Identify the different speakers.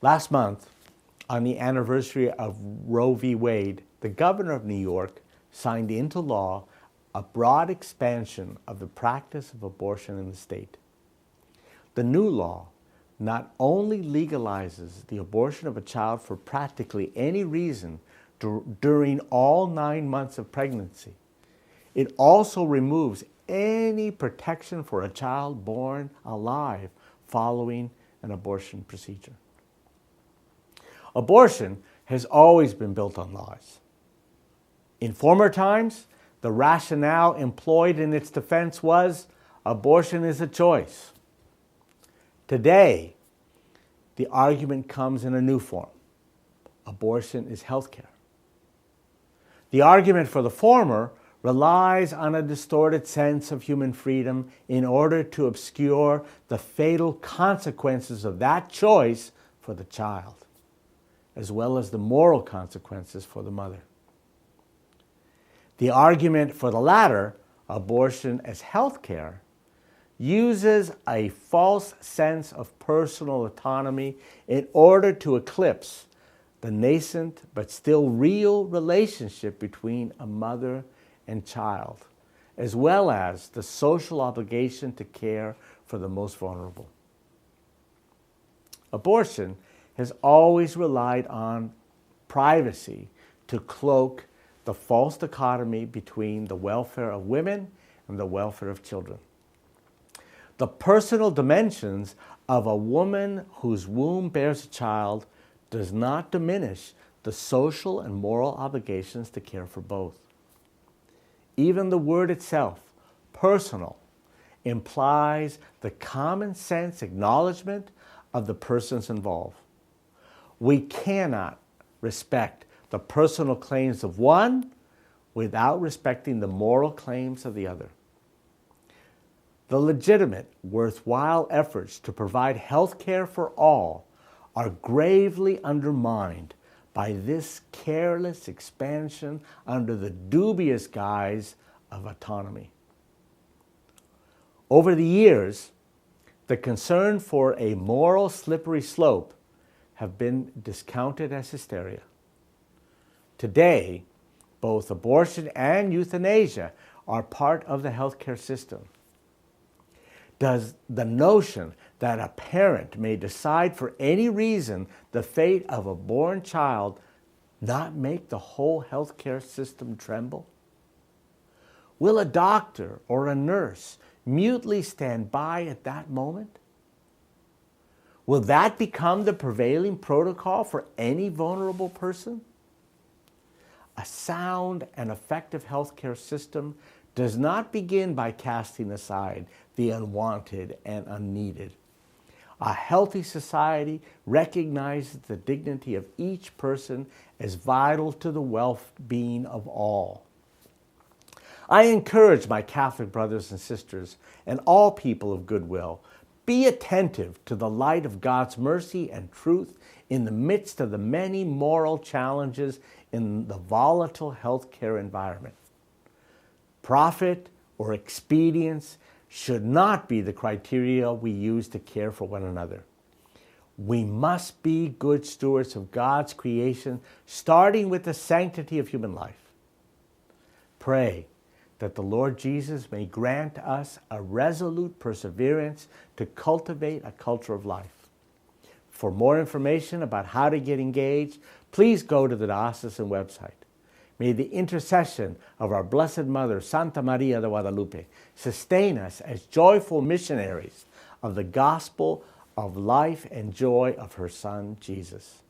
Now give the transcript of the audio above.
Speaker 1: Last month, on the anniversary of Roe v. Wade, the governor of New York signed into law a broad expansion of the practice of abortion in the state. The new law not only legalizes the abortion of a child for practically any reason during all 9 months of pregnancy, it also removes any protection for a child born alive following an abortion procedure. Abortion has always been built on lies. In former times, the rationale employed in its defense was abortion is a choice. Today, the argument comes in a new form. Abortion is healthcare. The argument for the former relies on a distorted sense of human freedom in order to obscure the fatal consequences of that choice for the child, as well as the moral consequences for the mother. The argument for the latter, abortion as health care, uses a false sense of personal autonomy in order to eclipse the nascent but still real relationship between a mother and child, as well as the social obligation to care for the most vulnerable. Abortion has always relied on privacy to cloak the false dichotomy between the welfare of women and the welfare of children. The personal dimensions of a woman whose womb bears a child does not diminish the social and moral obligations to care for both. Even the word itself, personal, implies the common sense acknowledgement of the persons involved. We cannot respect the personal claims of one without respecting the moral claims of the other. The legitimate, worthwhile efforts to provide health care for all are gravely undermined by this careless expansion under the dubious guise of autonomy. Over the years, the concern for a moral slippery slope have been discounted as hysteria. Today, both abortion and euthanasia are part of the healthcare system. Does the notion that a parent may decide for any reason the fate of a born child not make the whole healthcare system tremble? Will a doctor or a nurse mutely stand by at that moment? Will that become the prevailing protocol for any vulnerable person? A sound and effective healthcare system does not begin by casting aside the unwanted and unneeded. A healthy society recognizes the dignity of each person as vital to the well-being of all. I encourage my Catholic brothers and sisters and all people of goodwill, be attentive to the light of God's mercy and truth in the midst of the many moral challenges in the volatile healthcare environment. Profit or expedience should not be the criteria we use to care for one another. We must be good stewards of God's creation, starting with the sanctity of human life. Pray that the Lord Jesus may grant us a resolute perseverance to cultivate a culture of life. For more information about how to get engaged, please go to the diocesan website. May the intercession of our Blessed Mother, Santa Maria de Guadalupe, sustain us as joyful missionaries of the gospel of life and joy of her Son, Jesus.